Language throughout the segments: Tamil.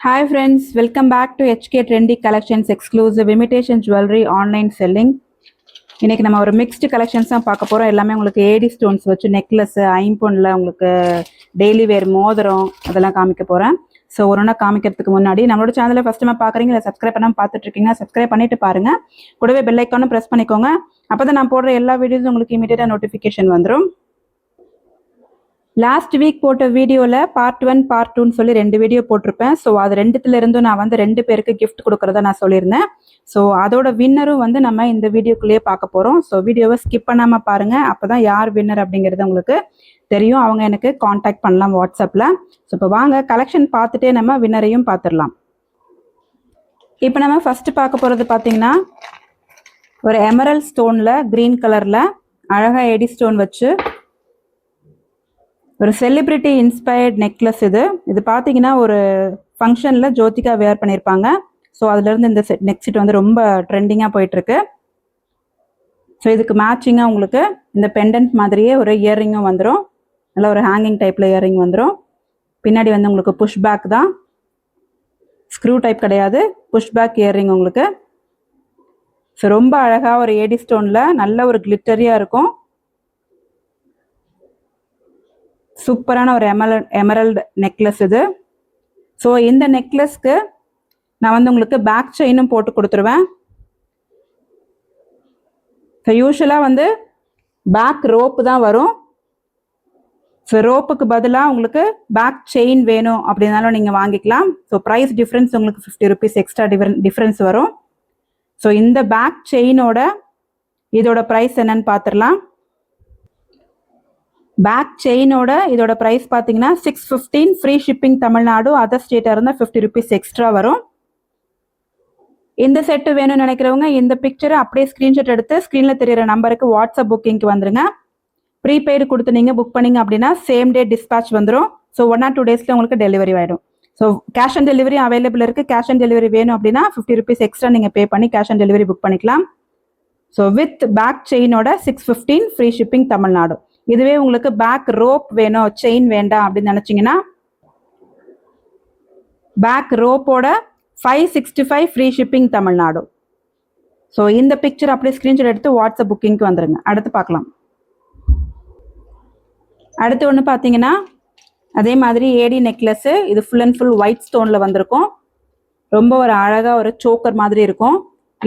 Hi friends, welcome back to HK Trendy Collections exclusive imitation jewelry online selling. இன்னைக்கு நம்ம ஒரு மிக்ஸ்டு கலெக்ஷன்ஸ் தான் பார்க்க போகிறோம். எல்லாமே உங்களுக்கு ஏடி ஸ்டோன்ஸ் வச்சு நெக்லஸ், ஐம்பொன்னில் உங்களுக்கு டெய்லி வேர் மோதிரம் அதெல்லாம் காமிக்க போகிறேன். ஸோ ஒன்றா காமிக்கிறதுக்கு முன்னாடி நம்மளோட சேனலை ஃபஸ்ட் டைம் பார்க்குறீங்க இல்லை சப்ஸ்கிரைப் பண்ணாமல் பார்த்துட்டு இருக்கீங்கன்னா சப்ஸ்கிரைப் பண்ணிட்டு பாருங்கள். கூடவே பெல் ஐக்கானும் ப்ரெஸ் பண்ணிக்கோங்க. அப்போ தான் நான் போடுற எல்லா வீடியோஸும் உங்களுக்கு இமீடியட்டாக நோட்டிஃபிகேஷன் வந்துடும். லாஸ்ட் வீக் போட்ட வீடியோவில் பார்ட் 1 பார்ட் 2ன்னு சொல்லி 2 வீடியோ போட்டிருப்பேன். ஸோ அது ரெண்டுத்துல இருந்தும் நான் வந்து 2 பேருக்கு கிஃப்ட் கொடுக்குறதா நான் சொல்லியிருந்தேன். ஸோ அதோட வின்னரும் வந்து நம்ம இந்த வீடியோக்குள்ளேயே பார்க்க போகிறோம். ஸோ வீடியோவை ஸ்கிப் பண்ணாமல் பாருங்கள். அப்போ தான் யார் வின்னர் அப்படிங்கிறது உங்களுக்கு தெரியும். அவங்க எனக்கு காண்டாக்ட் பண்ணலாம் வாட்ஸ்அப்பில். ஸோ இப்போ வாங்க கலெக்ஷன் பார்த்துட்டே நம்ம வின்னரையும் பார்த்துடலாம். இப்போ நம்ம ஃபஸ்ட்டு பார்க்க போகிறது பார்த்தீங்கன்னா ஒரு எமரல் ஸ்டோனில் க்ரீன் கலரில் அழகாக எடி ஸ்டோன் வச்சு ஒரு செலிப்ரிட்டி இன்ஸ்பயர்ட் நெக்லஸ். இது பார்த்தீங்கன்னா ஒரு ஃபங்க்ஷனில் ஜோதிகா வேர் பண்ணியிருப்பாங்க. ஸோ அதுலேருந்து இந்த நெக் செட் வந்து ரொம்ப ட்ரெண்டிங்காக போயிட்டுருக்கு. ஸோ இதுக்கு மேட்சிங்காக உங்களுக்கு இந்த பெண்டன்ட் மாதிரியே ஒரு இயர்ரிங்கும் வந்துடும். நல்லா ஒரு ஹேங்கிங் டைப்பில் இயர்ரிங் வந்துடும். பின்னாடி வந்து உங்களுக்கு புஷ் பேக் தான், ஸ்க்ரூ டைப் கிடையாது, புஷ் பேக் இயர்ரிங் உங்களுக்கு. ஸோ ரொம்ப அழகாக ஒரு ஏடி ஸ்டோனில் நல்ல ஒரு கிளிட்டரியாக இருக்கும். சூப்பரான ஒரு எமரல்டு நெக்லஸ் இது. ஸோ இந்த நெக்லஸ்க்கு நான் வந்து உங்களுக்கு பேக் செயினும் போட்டு கொடுத்துருவேன். ஸோ யூஸ்வலாக வந்து பேக் ரோப்பு தான் வரும். ஸோ ரோப்புக்கு பதிலாக உங்களுக்கு பேக் செயின் வேணும் அப்படின்னாலும் நீங்கள் வாங்கிக்கலாம். ஸோ ப்ரைஸ் டிஃப்ரென்ஸ் உங்களுக்கு 50 rupees எக்ஸ்ட்ரா டிஃப்ரென்ஸ் வரும். ஸோ இந்த பேக் செயினோட இதோட ப்ரைஸ் என்னன்னு பார்த்துடலாம். பேக் செயினோட இதோட ப்ரைஸ் பார்த்தீங்கன்னா 615, ஃப்ரீ ஷிப்பிங் தமிழ்நாடு, அதர் ஸ்டேட்டாக இருந்தால் 50 rupees எக்ஸ்ட்ரா வரும். இந்த செட்டு வேணும்னு நினைக்கிறவங்க இந்த பிக்சரை அப்படியே ஸ்க்ரீன்ஷாட் எடுத்து ஸ்க்ரீனில் தெரியிற நம்பருக்கு வாட்ஸ்அப் புக்கிங்க்கு வந்துருங்க. ப்ரீபெய்டு கொடுத்து நீங்கள் புக் பண்ணிங்க அப்படின்னா சேம் டே டிஸ்பேச் வந்துடும். ஸோ 1 or 2 days உங்களுக்கு டெலிவரி ஆகிடும். So cash on delivery available இருக்குது. கேஷ் ஆன் டெலிவரி வேணும் அப்படின்னா 50 rupees எக்ஸ்ட்ரா நீங்கள் பே பண்ணி கேஷ் ஆன் டெலிவரி புக் பண்ணிக்கலாம். ஸோ வித் பேக் செயினோட 615, ஃப்ரீ ஷிப்பிங் தமிழ்நாடு. இதுவே உங்களுக்கு பேக் ரோப் வேணும், செயின் வேண்டாம் அப்படின்னு நினைச்சீங்கன்னா பேக் ரோப்போட 565, ஃப்ரீ ஷிப்பிங் தமிழ்நாடு. ஸோ இந்த பிக்சர் அப்படியே ஸ்க்ரீன்ஷாட் எடுத்து வாட்ஸ்அப் புக்கிங்க்கு வந்துருங்க. அடுத்து பார்க்கலாம். அடுத்து ஒன்று பார்த்தீங்கன்னா அதே மாதிரி ஏடி நெக்லஸ்ஸு. இது ஃபுல் அண்ட் ஃபுல் ஒயிட் ஸ்டோனில் வந்திருக்கும். ரொம்ப ஒரு அழகாக ஒரு சோக்கர் மாதிரி இருக்கும்.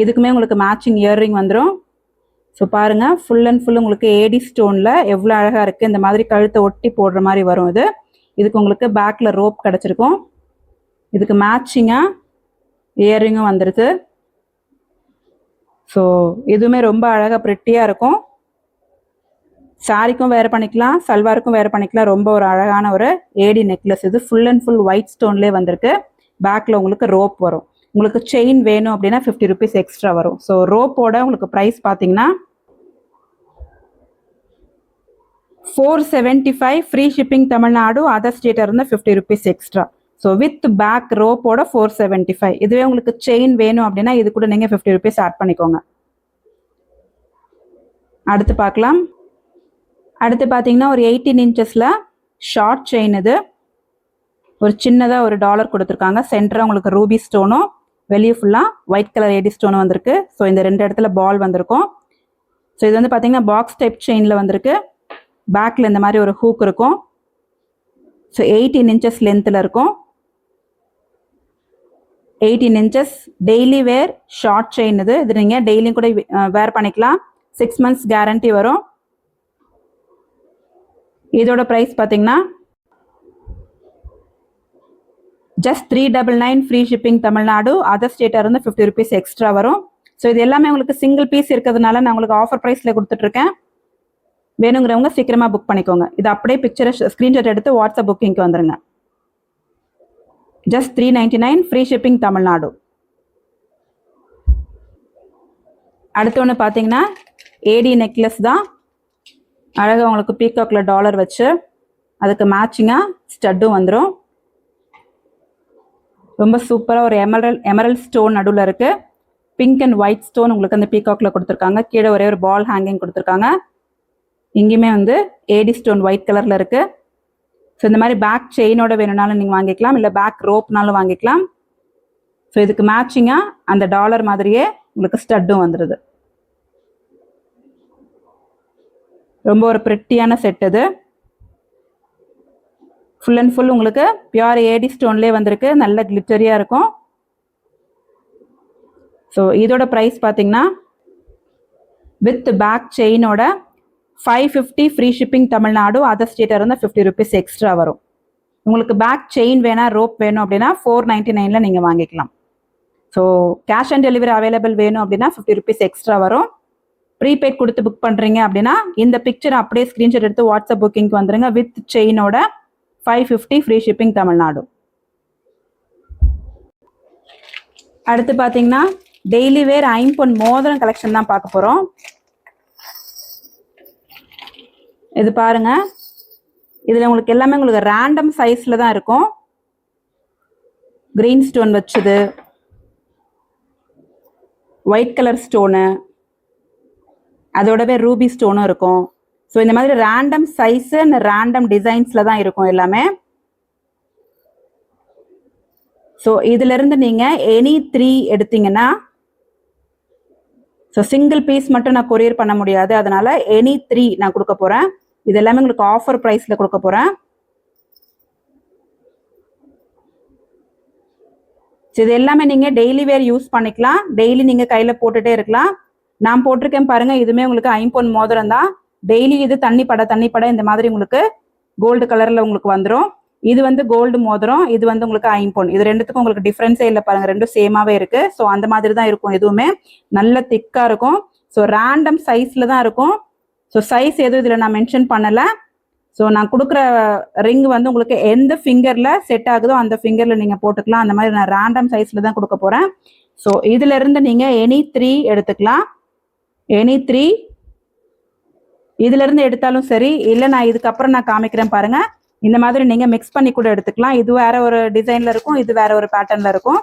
இதுக்குமே உங்களுக்கு மேட்சிங் இயர்ரிங் வந்துடும். ஸோ பாருங்கள், ஃபுல் அண்ட் ஃபுல் உங்களுக்கு ஏடி ஸ்டோனில் எவ்வளோ அழகாக இருக்குது. இந்த மாதிரி கழுத்தை ஒட்டி போடுற மாதிரி வரும் இது. இதுக்கு உங்களுக்கு பேக்கில் ரோப் கிடச்சிருக்கும். இதுக்கு மேட்சிங்காக இயர்ரிங்கும் வந்துடுது. ஸோ இதுவுமே ரொம்ப அழகாக ப்ரிட்டியாக இருக்கும். சாரிக்கும் வேறு பண்ணிக்கலாம், சல்வாருக்கும் வேறு பண்ணிக்கலாம். ரொம்ப ஒரு அழகான ஒரு ஏடி நெக்லஸ். இது ஃபுல் அண்ட் ஃபுல் ஒயிட் ஸ்டோன்லேயே வந்திருக்கு. பேக்கில் உங்களுக்கு ரோப் வரும். உங்களுக்கு செயின் வேணும் அப்படின்னா 50 rupees எக்ஸ்ட்ரா வரும். ஸோ ரோப்போட உங்களுக்கு ப்ரைஸ் பார்த்தீங்கன்னா 475, ஃப்ரீ ஷிப்பிங் தமிழ்நாடு, அதர் ஸ்டேட்டாக இருந்தால் 50 rupees extra. So with back ரோப்போட 475. இதுவே உங்களுக்கு செயின் வேணும் அப்படின்னா இது கூட நீங்கள் 50 rupees ஆட் பண்ணிக்கோங்க. அடுத்து பார்க்கலாம். அடுத்து பார்த்தீங்கன்னா ஒரு 18 inches ஷார்ட் செயின். இது ஒரு சின்னதாக ஒரு டாலர் கொடுத்துருக்காங்க. சென்டராக உங்களுக்கு ரூபி ஸ்டோனும் வெளியே ஃபுல்லாக ஒயிட் கலர் ஏடி ஸ்டோனும் வந்திருக்கு. ஸோ இந்த 2 இடத்துல பால் வந்திருக்கும். ஸோ இது வந்து பார்த்தீங்கன்னா பாக்ஸ் டைப் செயினில் வந்திருக்கு. பேக்கில் இந்த மாதிரி ஒரு ஹூக் இருக்கும். ஸோ 18 inches லென்த்தில் இருக்கும். 18 inches daily were short chain. இது நீங்கள் டெய்லியும் கூட வேர் பண்ணிக்கலாம். 6 months கேரண்டி வரும். இதோட ப்ரைஸ் பார்த்தீங்கன்னா just 399, free shipping Tamil Nadu, other ஸ்டேட்டாக இருந்து 50 rupees எக்ஸ்ட்ரா வரும். ஸோ இது எல்லாமே உங்களுக்கு சிங்கிள் பீஸ் இருக்கிறதுனால நான் உங்களுக்கு ஆஃபர் ப்ரைஸில் கொடுத்துட்ருக்கேன். வேணுங்கிறவங்க சீக்கிரமாக புக் பண்ணிக்கோங்க. இது அப்படியே பிக்சரை ஸ்க்ரீன்ஷாட் எடுத்து வாட்ஸ்அப் புக்கிங்க்கு வந்துடுங்க. Just 399, free shipping Tamil Nadu. அடுத்து ஒன்று பார்த்தீங்கன்னா ஏடி நெக்லஸ் தான். அழகாக உங்களுக்கு பீகாக்கில் டாலர் வச்சு அதுக்கு மேட்சிங்காக ஸ்டட்டும் வந்துடும். ரொம்ப சூப்பராக ஒரு எமரல் ஸ்டோன் நடுவில் இருக்குது. பிங்க் அண்ட் ஒயிட் ஸ்டோன் உங்களுக்கு அந்த பீகாக்கில் கொடுத்துருக்காங்க. கீழே ஒரே ஒரு பால் ஹேங்கிங் கொடுத்துருக்காங்க. இங்கேயுமே வந்து ஏடி ஸ்டோன் ஒயிட் கலரில் இருக்குது. ஸோ இந்த மாதிரி பேக் செயினோட வேணும்னாலும் நீங்கள் வாங்கிக்கலாம், இல்லை பேக் ரோப்னாலும் வாங்கிக்கலாம். ஸோ இதுக்கு மேட்சிங்காக அந்த டாலர் மாதிரியே உங்களுக்கு ஸ்டட்டும் வந்துடுது. ரொம்ப ஒரு பிரிட்டியான செட் இது. ஃபுல் அண்ட் ஃபுல் உங்களுக்கு பியூர் ஏடி ஸ்டோன்லேயே வந்திருக்கு, நல்ல கிளிட்டரியாக இருக்கும். ஸோ இதோட ப்ரைஸ் பார்த்தீங்கன்னா வித் பேக் செயினோட 550 ஃப்ரீ ஷிப்பிங் தமிழ்நாடு, அதர் ஸ்டேட்டாக இருந்தால் 50 rupees எக்ஸ்ட்ரா வரும். உங்களுக்கு பேக் செயின் வேணா ரோப் வேணும் அப்படின்னா 499 நீங்கள் வாங்கிக்கலாம். So cash on delivery available வேணும் அப்படின்னா 50 rupees எக்ஸ்ட்ரா வரும். ப்ரீபெய்ட் கொடுத்து புக் பண்ணுறீங்க அப்படின்னா இந்த பிக்சர் அப்படியே ஸ்க்ரீன்ஷாட் எடுத்து வாட்ஸ்அப் புக்கிங்க்கு வந்துருங்க. வித் செயினோட 550 ஃப்ரீ ஷிப்பிங் தமிழ்நாடு. அடுத்து பார்த்தீங்கன்னா டெய்லி வேர் ஐம்பொன் மோதிரம் கலெக்ஷன் தான் பார்க்க போகிறோம். இது பாருங்க, இதில் உங்களுக்கு எல்லாமே உங்களுக்கு ரேண்டம் சைஸில் தான் இருக்கும். கிரீன் ஸ்டோன் வச்சது, ஒயிட் கலர் ஸ்டோனு, அதோடவே ரூபி ஸ்டோனும் இருக்கும். ஸோ இந்த மாதிரி ரேண்டம் சைஸு ரேண்டம் டிசைன்ஸில் தான் இருக்கும் எல்லாமே. ஸோ இதிலிருந்து நீங்கள் எனி 3 எடுத்தீங்கன்னா, ஸோ சிங்கிள் பீஸ் மட்டும் நான் கொரியர் பண்ண முடியாது, அதனால எனி 3 நான் கொடுக்க போகிறேன். இது எல்லாமே உங்களுக்கு ஆஃபர் ப்ரைஸில் கொடுக்க போகிறேன். ஸோ இது எல்லாமே நீங்கள் டெய்லி வேர் யூஸ் பண்ணிக்கலாம், டெய்லி நீங்கள் கையில் போட்டுகிட்டே இருக்கலாம். நான் போட்டிருக்கேன் பாருங்கள், இதுவுமே உங்களுக்கு ஐம்பொன் மோதிரம் தான். டெய்லி இது தண்ணி பட இந்த மாதிரி உங்களுக்கு கோல்டு கலரில் உங்களுக்கு வந்துடும். இது வந்து கோல்டு மோதிரம், இது வந்து உங்களுக்கு ஐம்பொன். இது ரெண்டுத்துக்கும் உங்களுக்கு டிஃப்ரென்ஸே இல்லை பாருங்கள், ரெண்டும் சேமாகவே இருக்குது. ஸோ அந்த மாதிரி தான் இருக்கும், எதுவுமே நல்ல திக்காக இருக்கும். ஸோ ரேண்டம் சைஸில் தான் இருக்கும். ஸோ சைஸ் எதுவும் இதில் நான் மென்ஷன் பண்ணலை. ஸோ நான் கொடுக்குற ரிங் வந்து உங்களுக்கு எந்த ஃபிங்கரில் செட் ஆகுதோ அந்த ஃபிங்கரில் நீங்கள் போட்டுக்கலாம். அந்த மாதிரி நான் ரேண்டம் சைஸில் தான் கொடுக்க போகிறேன். ஸோ இதிலிருந்து நீங்கள் எனி 3 எடுத்துக்கலாம். எனி 3 இதிலிருந்து எடுத்தாலும் சரி, இல்லை நான் இதுக்கப்புறம் நான் காமிக்கிறேன் பாருங்கள், இந்த மாதிரி நீங்கள் மிக்ஸ் பண்ணி கூட எடுத்துக்கலாம். இது வேற ஒரு டிசைனில் இருக்கும், இது வேற ஒரு பேட்டர்னில் இருக்கும்.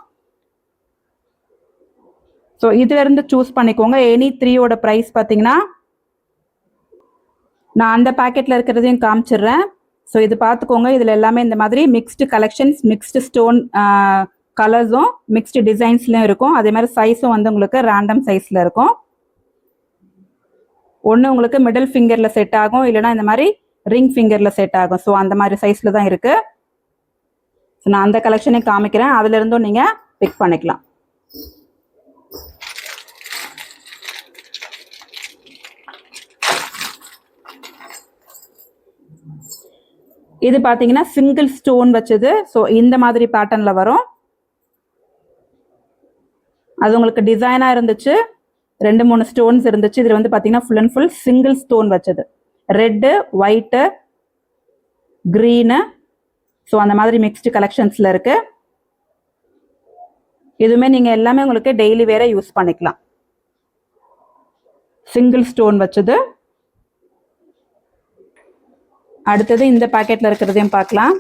ஸோ இதிலிருந்து சூஸ் பண்ணிக்கோங்க. எனி 3யோட ப்ரைஸ் பார்த்தீங்கன்னா நான் அந்த பேக்கெட்டில் இருக்கிறதையும் காமிச்சிடுறேன். ஸோ இது பார்த்துக்கோங்க, இதில் எல்லாமே இந்த மாதிரி மிக்ஸ்டு கலெக்ஷன்ஸ், மிக்ஸ்டு ஸ்டோன் கலர்ஸும் மிக்ஸ்டு டிசைன்ஸ்லையும் இருக்கும். அதே மாதிரி சைஸும் வந்து உங்களுக்கு ரேண்டம் சைஸில் இருக்கும். ஒன்று உங்களுக்கு மிடில் ஃபிங்கரில் செட் ஆகும், இல்லைனா இந்த மாதிரி ரிங் ஃபிங்கரில் செட் ஆகும். ஸோ அந்த மாதிரி சைஸில் தான் இருக்குது. ஸோ நான் அந்த கலெக்ஷனே காமிக்கிறேன், அதிலிருந்தும் நீங்கள் பிக் பண்ணிக்கலாம். இது பார்த்தீங்கன்னா சிங்கிள் ஸ்டோன் வச்சது. ஸோ இந்த மாதிரி பேட்டர்னில் வரும். அது உங்களுக்கு டிசைனாக இருந்துச்சு, 2-3 ஸ்டோன்ஸ் இருந்துச்சு. இதில் வந்து பார்த்தீங்கன்னா full and full single stone வச்சது, ரெட்டு, ஒயிட்டு, க்ரீனு. ஸோ அந்த மாதிரி மிக்ஸ்டு கலெக்ஷன்ஸில் இருக்கு. இதுவுமே நீங்கள் எல்லாமே உங்களுக்கு டெய்லி வேற யூஸ் பண்ணிக்கலாம். சிங்கிள் ஸ்டோன் வச்சது. அடுத்தது இந்த பாக்கெட்ல இருக்கிறதையும் பார்க்கலாம்.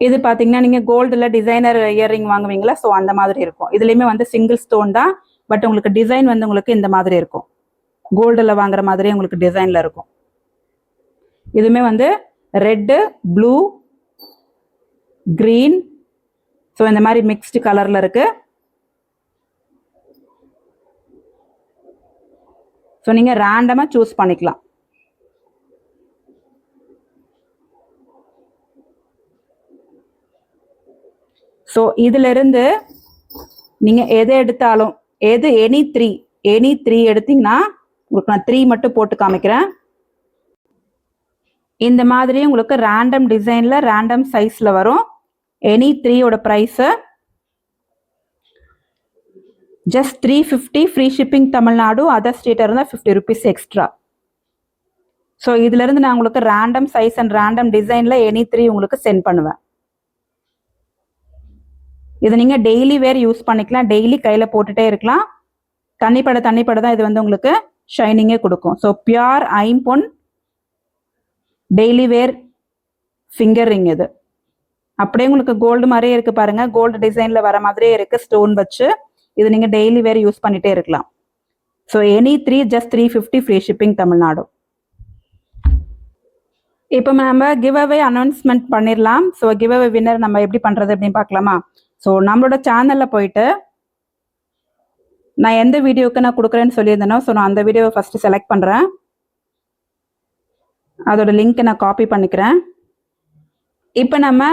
இது பார்த்தீங்கன்னா நீங்கள் கோல்டில் டிசைனர் இயர்ரிங் வாங்குவீங்களா, ஸோ அந்த மாதிரி இருக்கும். இதுலேயுமே வந்து சிங்கிள் ஸ்டோன் தான், பட் உங்களுக்கு டிசைன் வந்து உங்களுக்கு இந்த மாதிரி இருக்கும், கோல்டில் வாங்குற மாதிரி உங்களுக்கு டிசைனில் இருக்கும். இதுவுமே வந்து ரெட்டு, ப்ளூ, க்ரீன், ஸோ இந்த மாதிரி மிக்ஸ்டு கலரில் இருக்குது. ஸோ நீங்கள் ரேண்டமாக சூஸ் பண்ணிக்கலாம். ஸோ இதிலிருந்து நீங்கள் எது எடுத்தாலும், எது எனி 3 எடுத்தீங்கன்னா உங்களுக்கு நான் 3 மட்டும் போட்டு காமிக்கிறேன். இந்த மாதிரி உங்களுக்கு ரேண்டம் டிசைனில் ரேண்டம் சைஸில் வரும். எனி 3யோட price just 350 free shipping Tamil Nadu, other ஸ்டேட்டாக இருந்தால் 50 rupees எக்ஸ்ட்ரா. ஸோ இதிலிருந்து நான் உங்களுக்கு ரேண்டம் சைஸ் அண்ட் ரேண்டம் டிசைனில் எனி 3 உங்களுக்கு சென்ட் பண்ணுவேன். இதை நீங்கள் டெய்லி வேர் யூஸ் பண்ணிக்கலாம், டெய்லி கையில் போட்டுகிட்டே இருக்கலாம். தண்ணிப்பட தான் இது வந்து உங்களுக்கு ஷைனிங்கே கொடுக்கும். ஸோ பியூர் ஐம்பொன் டெய்லி வேர் ஃபிங்கர் ரிங். இது அப்படியே உங்களுக்கு கோல்டு மாதிரியே இருக்குது பாருங்கள், கோல்டு டிசைனில் வர மாதிரியே இருக்குது ஸ்டோன் வச்சு. இது நீங்கள் டெய்லி வேர் யூஸ் பண்ணிகிட்டே இருக்கலாம். So any 3 just 350 free shipping Tamil Nadu. இப்போ நம்ம கிவ் அவே அனௌன்ஸ்மெண்ட் பண்ணிடலாம். ஸோ கிவ் அவே வின்னர் நம்ம எப்படி பண்ணுறது அப்படின்னு பார்க்கலாமா? ஸோ நம்மளோட சேனலில் போயிட்டு நான் எந்த வீடியோவுக்கு நான் கொடுக்குறேன்னு சொல்லியிருந்தேனோ ஸோ நான் அந்த வீடியோவை ஃபஸ்ட்டு செலக்ட் பண்ணுறேன். அதோட லிங்க்கை நான் காப்பி பண்ணிக்கிறேன். இப்போ நம்ம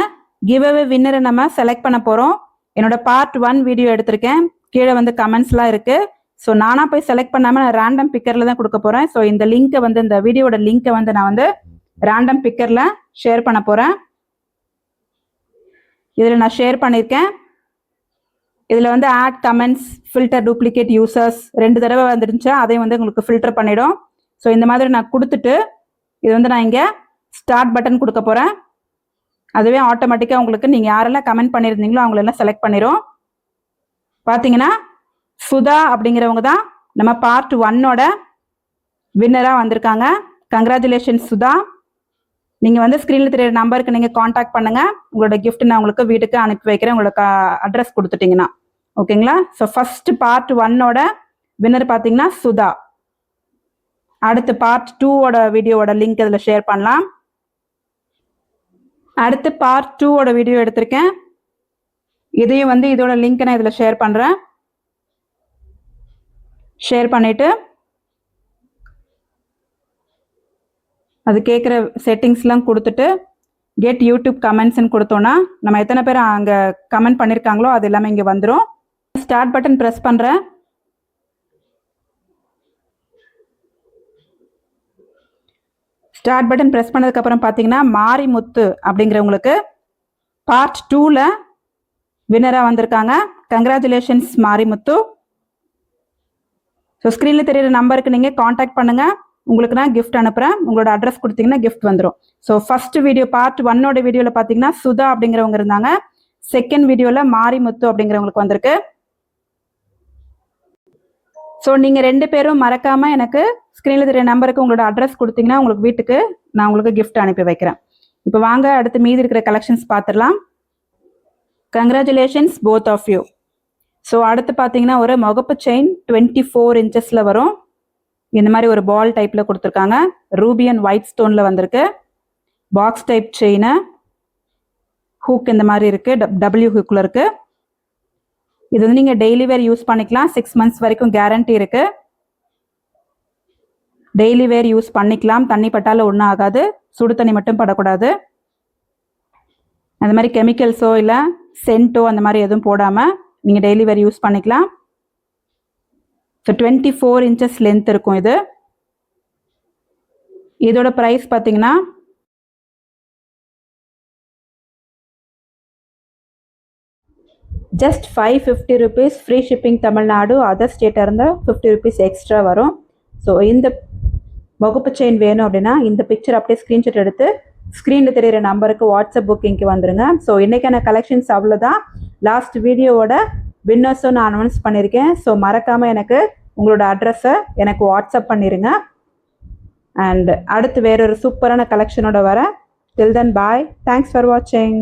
கிவ் அவே வின்னரை நம்ம செலக்ட் பண்ண போகிறோம். என்னோட பார்ட் 1 வீடியோ எடுத்திருக்கேன். கீழே வந்து கமெண்ட்ஸ்லாம் இருக்குது. ஸோ நானாக போய் செலக்ட் பண்ணாமல் நான் ரேண்டம் பிக்கரில் தான் கொடுக்க போகிறேன். ஸோ இந்த லிங்க்கை வந்து இந்த வீடியோட லிங்க்கை வந்து நான் வந்து ரேண்டம் பிக்கரில் ஷேர் பண்ண போகிறேன். இதில் நான் ஷேர் பண்ணியிருக்கேன். இதில் வந்து add comments filter duplicate users 2 தடவை வந்துருந்துச்சு. அதையும் வந்து உங்களுக்கு ஃபில்டர் பண்ணிடும். ஸோ இந்த மாதிரி நான் கொடுத்துட்டு இது வந்து நான் இங்கே ஸ்டார்ட் பட்டன் கொடுக்க போகிறேன். அதுவே ஆட்டோமேட்டிக்காக உங்களுக்கு நீங்கள் யாரெல்லாம் கமெண்ட் பண்ணியிருந்தீங்களோ அவங்களெல்லாம் செலக்ட் பண்ணிடும். பார்த்தீங்கன்னா சுதா அப்படிங்கிறவங்க தான் நம்ம பார்ட் 1ஓட வின்னராக வந்திருக்காங்க. கங்க்ராச்சுலேஷன்ஸ் சுதா. நீங்கள் வந்து ஸ்க்ரீனில் தெரியுற நம்பருக்கு நீங்கள் காண்டாக்ட் பண்ணுங்கள். உங்களோட கிஃப்ட் நான் உங்களுக்கு வீட்டுக்கு அனுப்பி வைக்கிறேன், உங்களோட அட்ரஸ் கொடுத்துட்டிங்கன்னா. ஓகேங்களா? ஸோ ஃபஸ்ட்டு பார்ட் 1ஓட வின்னர் பார்த்தீங்கன்னா சுதா. அடுத்து பார்ட் 2ஓட வீடியோவோட லிங்க் இதில் ஷேர் பண்ணலாம். அடுத்து பார்ட் 2ஓட வீடியோ எடுத்திருக்கேன். இதையும் வந்து இதோட லிங்க் நான் இதில் ஷேர் பண்ணுறேன். ஷேர் பண்ணிவிட்டு அது கேட்குற செட்டிங்ஸ்லாம் கொடுத்துட்டு கெட் யூடியூப் கமெண்ட்ஸ்ன்னு கொடுத்தோன்னா நம்ம எத்தனை பேர் அங்கே கமெண்ட் பண்ணியிருக்காங்களோ அது எல்லாமே இங்கே வந்துடும். ஸ்டார்ட் பட்டன் ப்ரெஸ் பண்ணுறேன். ஸ்டார்ட் பட்டன் ப்ரெஸ் பண்ணதுக்கப்புறம் பார்த்தீங்கன்னா மாரிமுத்து அப்படிங்கிறவங்களுக்கு பார்ட் 2ல் வின்னராக வந்திருக்காங்க. கங்க்ராச்சுலேஷன்ஸ் மாரிமுத்து. ஸோ ஸ்க்ரீனில் தெரியுற நம்பருக்கு நீங்கள் காண்டாக்ட் பண்ணுங்கள். உங்களுக்கு நான் கிஃப்ட் அனுப்புகிறேன். உங்களோட அட்ரஸ் கொடுத்தீங்கன்னா கிஃப்ட் வந்துடும். ஸோ ஃபர்ஸ்ட் வீடியோ பார்ட் 1ஓட வீடியோவில் பார்த்தீங்கன்னா சுதா அப்படிங்கிறவங்க இருந்தாங்க. செகண்ட் வீடியோவில் மாரிமுத்து அப்படிங்கிறவங்களுக்கு வந்திருக்கு. ஸோ நீங்கள் 2 பேரும் மறக்காமல் எனக்கு ஸ்க்ரீனில் தெரிய நம்பருக்கு உங்களோட அட்ரஸ் கொடுத்தீங்கன்னா உங்களுக்கு வீட்டுக்கு நான் உங்களுக்கு கிஃப்ட் அனுப்பி வைக்கிறேன். இப்போ வாங்க அடுத்து மீதி இருக்கிற கலெக்ஷன்ஸ் பார்த்துடலாம். Congratulations both of you. So அடுத்து பார்த்தீங்கன்னா ஒரு முகப்பு செயின் 24 இன்ச்சஸில் வரும். இந்த மாதிரி ஒரு பால் டைப்பில் கொடுத்துருக்காங்க. ரூபி அண்ட் ஒயிட் ஸ்டோனில் வந்திருக்கு. பாக்ஸ் டைப் செயின், ஹூக் இந்த மாதிரி இருக்குது, டபிள்யூ ஹூக்கில் இருக்குது. இது வந்து நீங்கள் டெய்லி வேர் யூஸ் பண்ணிக்கலாம். 6 months வரைக்கும் கேரண்டி இருக்குது. டெய்லி வேர் யூஸ் பண்ணிக்கலாம். தண்ணி பட்டாலும் ஒன்றும் ஆகாது. சுடு தண்ணி மட்டும் படக்கூடாது. அந்த மாதிரி கெமிக்கல்ஸோ இல்லை சென்ட்டோ அந்த மாதிரி எதுவும் போடாமல் நீங்கள் டெய்லி வேர் யூஸ் பண்ணிக்கலாம். ஸோ 24 inches லென்த் இருக்கும் இது. இதோட ப்ரைஸ் பார்த்தீங்கன்னா just 550 rupees. Free shipping Tamil Nadu. Other ஸ்டேட்டாக இருந்தால் 50 rupees எக்ஸ்ட்ரா வரும். ஸோ இந்த முகப்பு செயின் வேணும் அப்படின்னா இந்த பிக்சர் அப்படியே ஸ்க்ரீன்ஷாட் எடுத்து ஸ்க்ரீனில் தெரிகிற நம்பருக்கு வாட்ஸ்அப் புக்கிங்க்கு வந்துடுங்க. ஸோ இன்றைக்கான கலெக்ஷன்ஸ் அவ்வளோதான். லாஸ்ட் வீடியோவோட வின்னர்ஸும் நான் அனௌன்ஸ் பண்ணியிருக்கேன். ஸோ மறக்காமல் எனக்கு உங்களோட அட்ரஸை எனக்கு வாட்ஸ்அப் பண்ணிடுங்க. அண்ட் அடுத்து வேறொரு சூப்பரான கலெக்ஷனோட வர. டில் தென் பாய். தேங்க்ஸ் ஃபார் வாட்சிங்.